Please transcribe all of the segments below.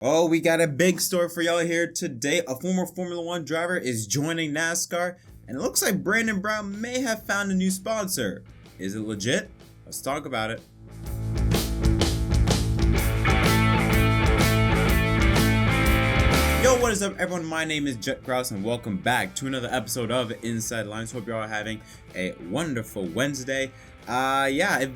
Oh, we got a big story for y'all here today. A former Formula One driver is joining NASCAR, and it looks like Brandon Brown may have found a new sponsor. Is it legit? Let's talk about it. Yo, what is up, everyone? My name is JettMDK, and welcome back to another episode of Inside Lines. Hope you're all having a wonderful Wednesday.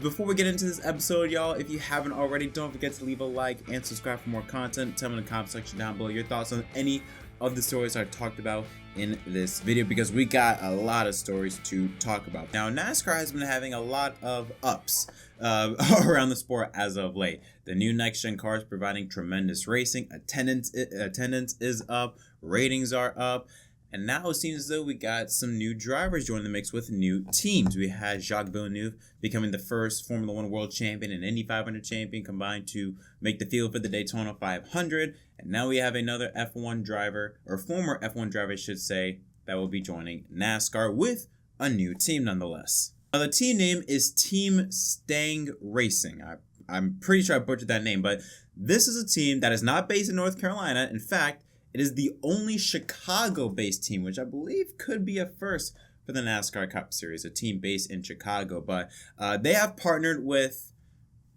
Before we get into this episode, y'all, if you haven't already, don't forget to leave a like and subscribe for more content. Tell me in the comment section down below your thoughts on any of the stories I talked about in this video, because we got a lot of stories to talk about. Now, NASCAR has been having a lot of ups around the sport as of late. The new next-gen cars providing tremendous racing, attendance is up, ratings are up, and now it seems as though we got some new drivers joining the mix with new teams. We had Jacques Villeneuve becoming the first Formula One world champion and Indy 500 champion combined to make the field for the Daytona 500. And now we have another F1 driver, or former F1 driver, I should say, that will be joining NASCAR with a new team nonetheless. Now, the team name is Team Stang Racing. I'm pretty sure I butchered that name, but this is a team that is not based in North Carolina. In fact, it is the only Chicago-based team, which I believe could be a first for the NASCAR Cup Series, a team based in Chicago. But they have partnered with,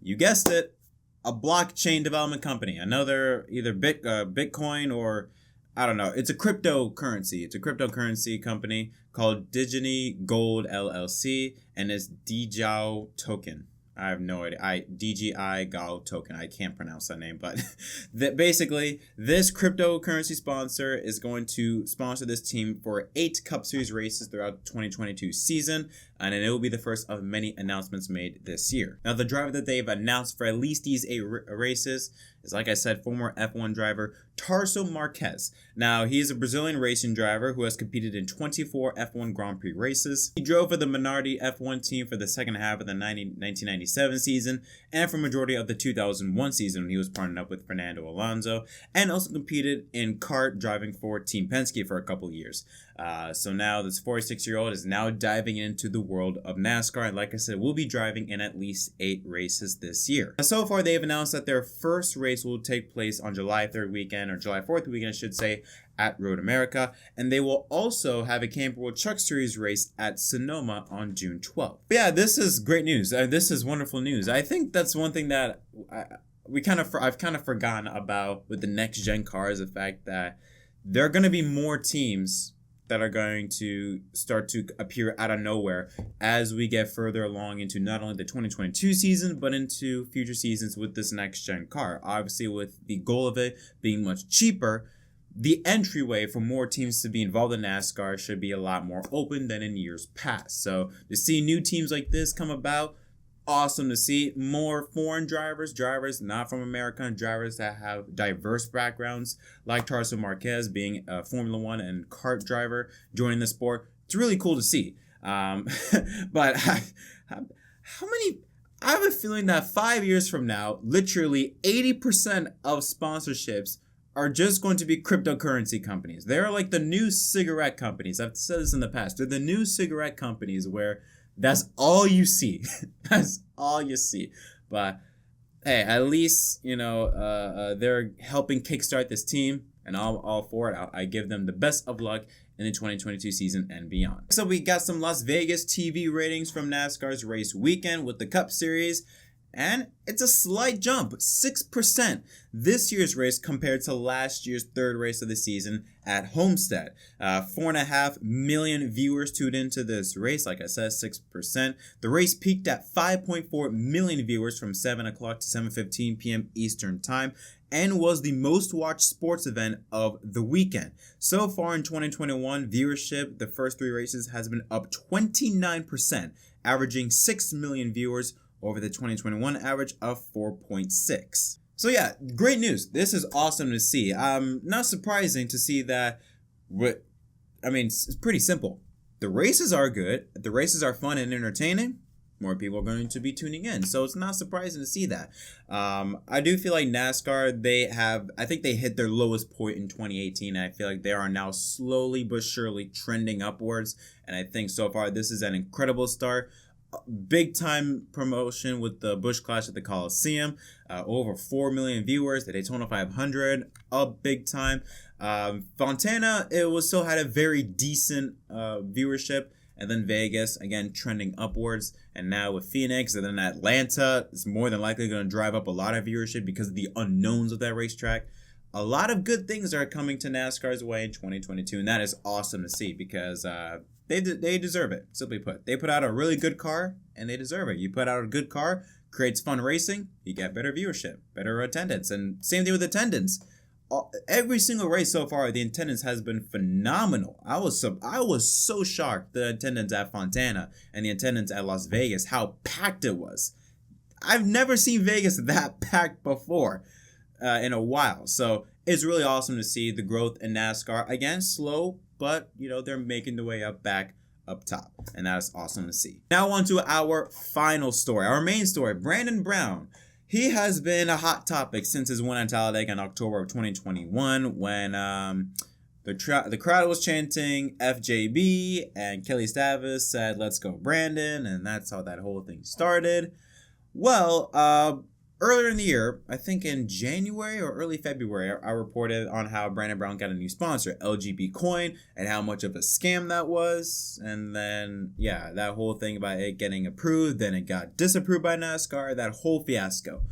you guessed it, a blockchain development company. I know they're either Bitcoin or, I don't know. It's a cryptocurrency. It's a cryptocurrency company called Diginy Gold LLC, and it's DJAO Token. I have no idea. DGI Gao Token. I can't pronounce that name, but basically, this cryptocurrency sponsor is going to sponsor this team for 8 Cup Series races throughout the 2022 season, and it will be the first of many announcements made this year. Now, the driver that they've announced for at least these 8 races is, like I said, former F1 driver Tarso Marques. Now, he is a Brazilian racing driver who has competed in 24 F1 Grand Prix races. He drove for the Minardi F1 team for the second half of the 1997 season and for majority of the 2001 season when he was partnered up with Fernando Alonso, and also competed in kart driving for Team Penske for a couple of years. So now this 46-year-old is now diving into the world of NASCAR, and like I said, will be driving in at least 8 races this year. So far, they've announced that their first race will take place on July 3rd weekend, or July 4th weekend, I should say, at Road America, and they will also have a Camping World Truck Series race at Sonoma on June 12th. But yeah, this is great news. This is wonderful news. I think that's one thing that I've kind of forgotten about with the next gen cars, the fact that there are going to be more teams that are going to start to appear out of nowhere as we get further along into not only the 2022 season, but into future seasons with this next gen car. Obviously, with the goal of it being much cheaper, the entryway for more teams to be involved in NASCAR should be a lot more open than in years past. So to see new teams like this come about, awesome to see. More foreign drivers not from America, and drivers that have diverse backgrounds, like Tarso Marques being a Formula One and kart driver joining the sport. It's really cool to see. But how many? I have a feeling that 5 years from now, literally 80% of sponsorships are just going to be cryptocurrency companies. They're like the new cigarette companies. I've said this in the past. They're the new cigarette companies where that's all you see. That's all you see. But hey, at least, they're helping kickstart this team, and all for it. I give them the best of luck in the 2022 season and beyond. So we got some Las Vegas TV ratings from NASCAR's race weekend with the Cup Series, and it's a slight jump, 6% this year's race compared to last year's third race of the season at Homestead. 4.5 million viewers tuned into this race, like I said, 6%. The race peaked at 5.4 million viewers from 7 o'clock to 7:15 p.m. Eastern Time, and was the most watched sports event of the weekend. So far in 2021, viewership, the first 3 races, has been up 29%, averaging 6 million viewers over the 2021 average of 4.6. So yeah, great news. This is awesome to see. Not surprising to see that. It's pretty simple. The races are good. The races are fun and entertaining. More people are going to be tuning in. So it's not surprising to see that. I do feel like NASCAR, I think they hit their lowest point in 2018. And I feel like they are now slowly but surely trending upwards. And I think so far this is an incredible start. Big time promotion with the Busch Clash at the Coliseum. Over 4 million viewers. The Daytona 500 up big time. Fontana, still had a very decent viewership. And then Vegas, again, trending upwards. And now with Phoenix, and then Atlanta is more than likely going to drive up a lot of viewership because of the unknowns of that racetrack. A lot of good things are coming to NASCAR's way in 2022, and that is awesome to see because they deserve it, simply put. They put out a really good car, and they deserve it. You put out a good car, creates fun racing, you get better viewership, better attendance, and same thing with attendance. Every single race so far, the attendance has been phenomenal. I was so shocked, the attendance at Fontana and the attendance at Las Vegas, how packed it was. I've never seen Vegas that packed before in a while. So it's really awesome to see the growth in NASCAR. Again, slow, but they're making the way back up top, and that's awesome to see. Now on to our final story, our main story, Brandon Brown. He has been a hot topic since his win at Talladega in October of 2021 when the crowd was chanting FJB and Kelly Stavas said, "Let's go Brandon," and that's how that whole thing started. Well, earlier in the year, I think in January or early February, I reported on how Brandon Brown got a new sponsor, LGB Coin, and how much of a scam that was. And then, yeah, that whole thing about it getting approved, then it got disapproved by NASCAR, that whole fiasco.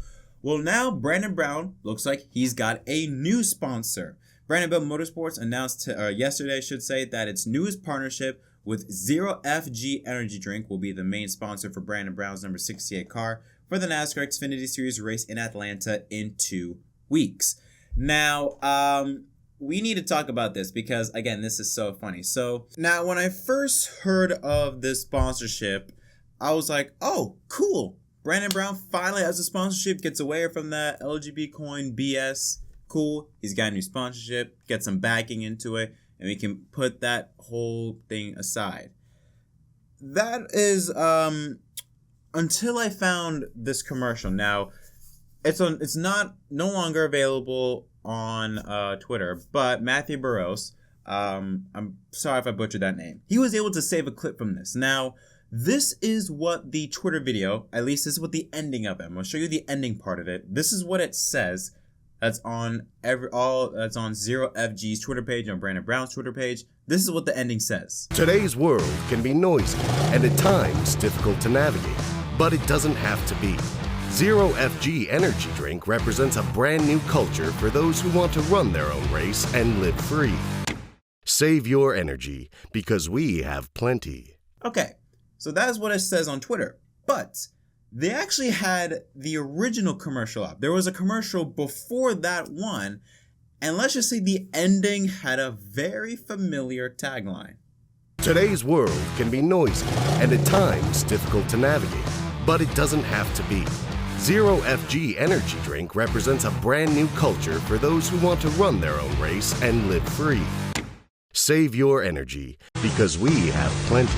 Well, now Brandon Brown looks like he's got a new sponsor. Brandon Brown Motorsports announced yesterday, I should say, that its newest partnership with Zero FG Energy Drink will be the main sponsor for Brandon Brown's number 68 car for the NASCAR Xfinity Series race in Atlanta in 2 weeks. Now, we need to talk about this because, again, this is so funny. So, now when I first heard of this sponsorship, I was like, oh, cool. Brandon Brown finally has a sponsorship, gets away from that LGB Coin BS. Cool. He's got a new sponsorship, get some backing into it, and we can put that whole thing aside. That is, until I found this commercial. Now, it's no longer available on Twitter, but Matthew Burrows, I'm sorry if I butchered that name, he was able to save a clip from this. Now, this is what the Twitter video, at least this is what the ending of it, I'm going to show you the ending part of it. This is what it says. That's on that's on Zero FG's Twitter page, on Brandon Brown's Twitter page. This is what the ending says. Today's world can be noisy and at times difficult to navigate, but it doesn't have to be. Zero FG Energy Drink represents a brand new culture for those who want to run their own race and live free. Save your energy because we have plenty. Okay, so that is what it says on Twitter, but they actually had the original commercial up. There was a commercial before that one, and let's just say the ending had a very familiar tagline. Today's world can be noisy and at times difficult to navigate, but it doesn't have to be. Zero FG Energy Drink represents a brand new culture for those who want to run their own race and live free. Save your energy because we have plenty.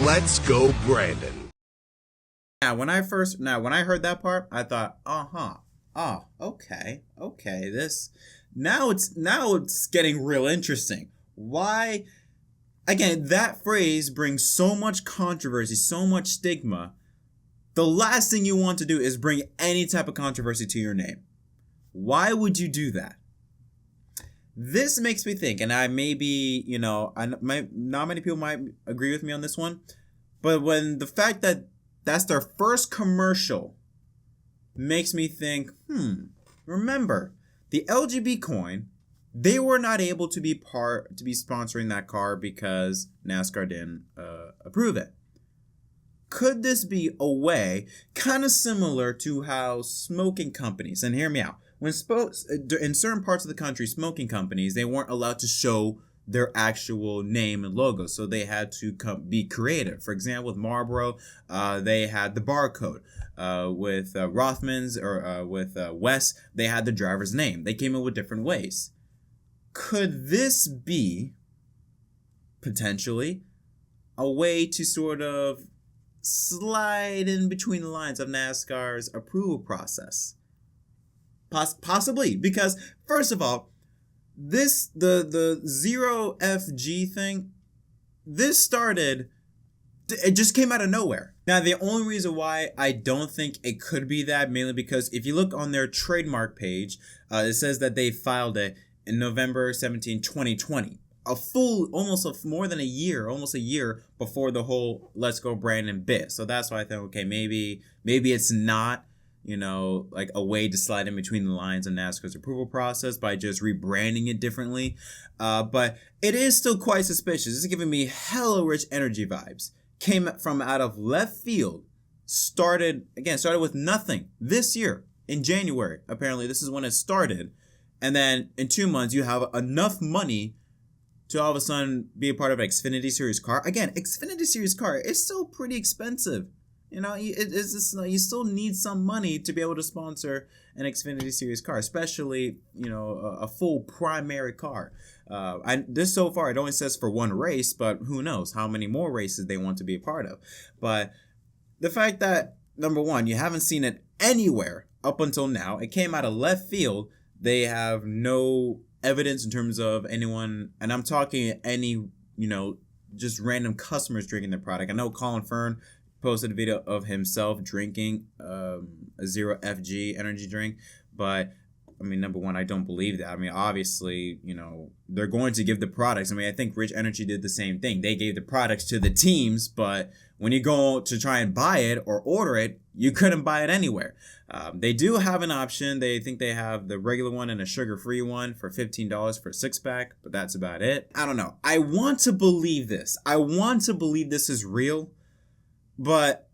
Let's go, Brandon. Now, when I heard that part, I thought, okay, this, now it's getting real interesting. Why? Again, that phrase brings so much controversy, so much stigma. The last thing you want to do is bring any type of controversy to your name. Why would you do that? This makes me think, and I maybe, not many people might agree with me on this one, but when the fact that that's their first commercial makes me think, remember, the LGB Coin, they were not able to be sponsoring that car because NASCAR didn't approve it. Could this be a way, kind of similar to how smoking companies, and hear me out, when in certain parts of the country, smoking companies, they weren't allowed to show their actual name and logo, so they had to be creative. For example, with Marlboro, they had the barcode. With Rothman's or with West, they had the driver's name. They came in with different ways. Could this be potentially a way to sort of slide in between the lines of NASCAR's approval process? Possibly, because first of all, the Zero FG thing, this started, it just came out of nowhere. Now, the only reason why I don't think it could be that, mainly because if you look on their trademark page, it says that they filed it in November 17, 2020. A full, more than a year, almost a year before the whole Let's Go Brandon bit. So that's why I thought, okay, maybe it's not, like a way to slide in between the lines of NASCAR's approval process by just rebranding it differently. But it is still quite suspicious. This is giving me hella Rich Energy vibes. Came from out of left field, started with nothing this year in January. Apparently, this is when it started. And then in 2 months, you have enough money to all of a sudden be a part of an Xfinity Series car. Again, Xfinity Series car is still pretty expensive. You still need some money to be able to sponsor an Xfinity Series car, especially, a full primary car. This so far, it only says for one race, but who knows how many more races they want to be a part of. But the fact that, number one, you haven't seen it anywhere up until now. It came out of left field. They have no evidence in terms of anyone, and I'm talking any, just random customers drinking the product. I know Colin Fern posted a video of himself drinking a Zero FG energy drink, but I mean, number one, I don't believe that. I mean, obviously, they're going to give the products. I mean, I think Rich Energy did the same thing. They gave the products to the teams, but when you go to try and buy it or order it, you couldn't buy it anywhere. They do have an option. They think they have the regular one and a sugar-free one for $15 for a 6-pack, but that's about it. I don't know. I want to believe this. I want to believe this is real, but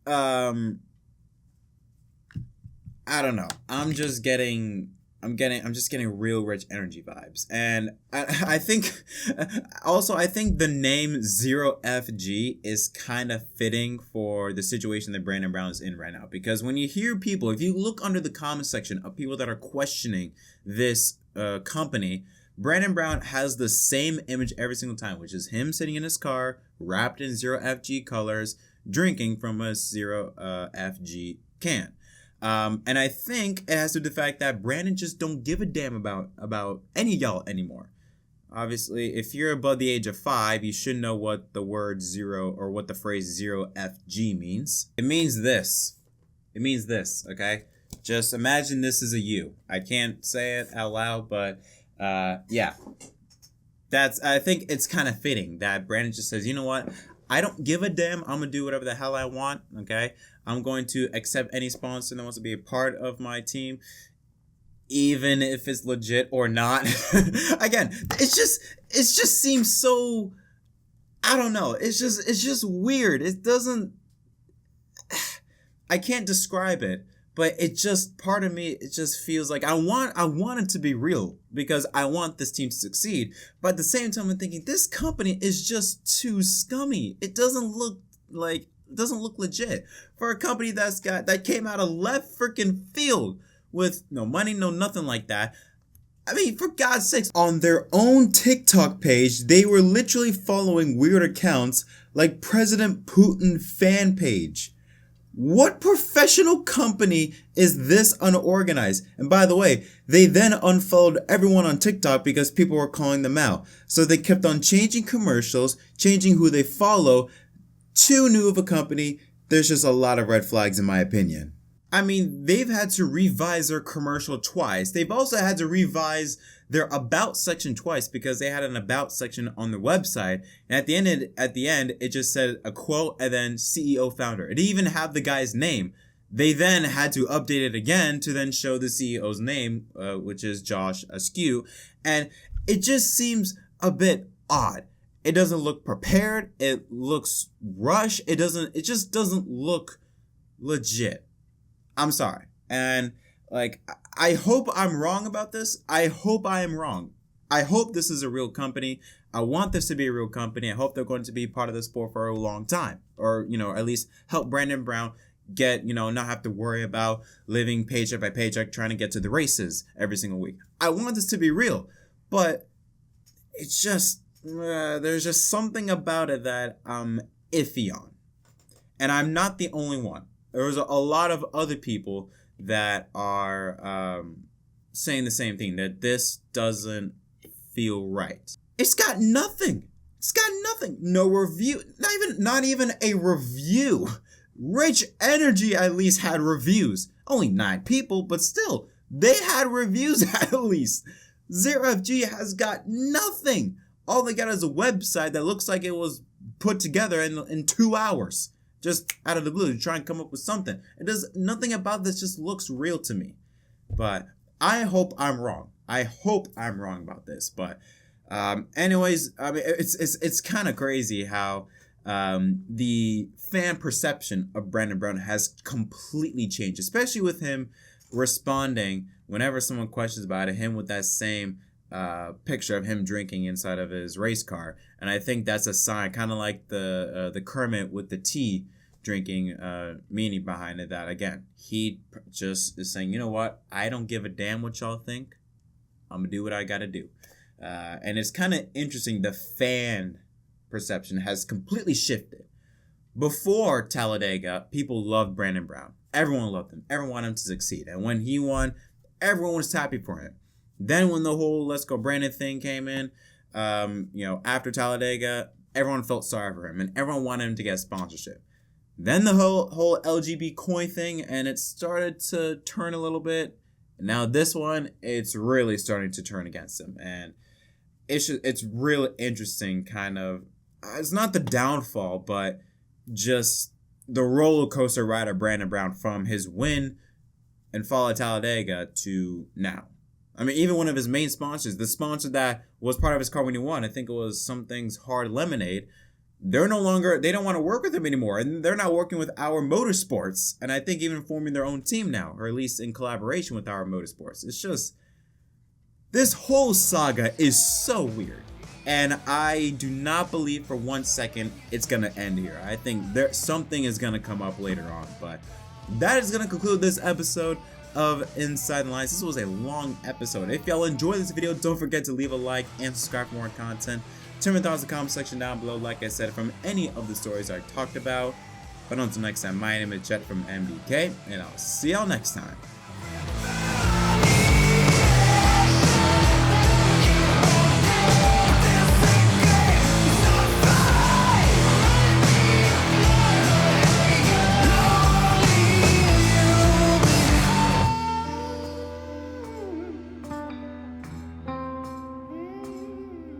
I don't know. I'm just getting real Rich Energy vibes. And I think the name Zero FG is kind of fitting for the situation that Brandon Brown is in right now. Because when you hear people, if you look under the comment section of people that are questioning this company, Brandon Brown has the same image every single time, which is him sitting in his car, wrapped in Zero FG colors, drinking from a Zero FG can. And I think it has to do with the fact that Brandon just don't give a damn about any of y'all anymore. Obviously, if you're above the age of 5, you should know what the word zero or what the phrase Zero FG means. It means this. Okay? Just imagine this is a U. I can't say it out loud, but yeah. I think it's kind of fitting that Brandon just says, you know what? I don't give a damn. I'm going to do whatever the hell I want, okay? I'm going to accept any sponsor that wants to be a part of my team, even if it's legit or not. Again, it just seems so, I don't know. It's just weird. It doesn't, I can't describe it, but it just, part of me, it just feels like I want it to be real because I want this team to succeed. But at the same time, I'm thinking this company is just too scummy. It doesn't look legit for a company that came out of left freaking field with no money, no nothing like that. I mean, for God's sakes, on their own TikTok page, they were literally following weird accounts like President Putin fan page. What professional company is this unorganized? And by the way, they then unfollowed everyone on TikTok because people were calling them out. So they kept on changing commercials, changing who they follow. Too new of a company. There's just a lot of red flags in my opinion. I mean, they've had to revise their commercial twice. They've also had to revise their about section twice because they had an about section on their website. And at the end, it just said a quote and then CEO founder. It didn't even have the guy's name. They then had to update it again to then show the CEO's name, which is Josh Askew. And it just seems a bit odd. It doesn't look prepared. It looks rushed. It just doesn't look legit. I'm sorry. And I hope I'm wrong about this. I hope I am wrong. I hope this is a real company. I want this to be a real company. I hope they're going to be part of the sport for a long time, or, at least help Brandon Brown get, not have to worry about living paycheck by paycheck, trying to get to the races every single week. I want this to be real, but it's just, there's just something about it that I'm iffy on. And I'm not the only one. There's a lot of other people that are saying the same thing, that this doesn't feel right. It's got nothing. No review. Not even a review Rich Energy at least had reviews. Only 9 people, but still, they had reviews at least. Zero FG has got nothing. All they got is a website that looks like it was put together in 2 hours. Just out of the blue to try and come up with something. It does nothing about this just looks real to me. But I hope I'm wrong. I hope I'm wrong about this. But anyways, I mean, it's kind of crazy how the fan perception of Brandon Brown has completely changed, especially with him responding whenever someone questions about it, him with that same picture of him drinking inside of his race car. And I think that's a sign, kind of like the Kermit with the tea drinking meaning behind it, that again, he just is saying, you know what, I don't give a damn what y'all think. I'm gonna do what I gotta do. And it's kind of interesting, the fan perception has completely shifted. Before Talladega, people loved Brandon Brown. Everyone loved him. Everyone wanted him to succeed. And when he won, everyone was happy for him. Then when the whole Let's Go Brandon thing came in, after Talladega, everyone felt sorry for him and everyone wanted him to get sponsorship. Then the whole LGB coin thing, and it started to turn a little bit. Now this one, it's really starting to turn against him. And it's really interesting, kind of. It's not the downfall, but just the roller coaster ride of Brandon Brown from his win and fall at Talladega to now. I mean, even one of his main sponsors, the sponsor that was part of his car when he won, I think it was Something's Hard Lemonade, they don't want to work with him anymore. And they're not working with Our Motorsports. And I think even forming their own team now, or at least in collaboration with Our Motorsports. It's just, this whole saga is so weird. And I do not believe for 1 second it's going to end here. I think something is going to come up later on. But that is going to conclude this episode of Inside the Lines. This was a long episode. If y'all enjoyed this video, don't forget to leave a like and subscribe for more content. Tell me your thoughts in the comment section down below, like I said, from any of the stories I talked about. But until next time, my name is JettMDK, and I'll see y'all next time.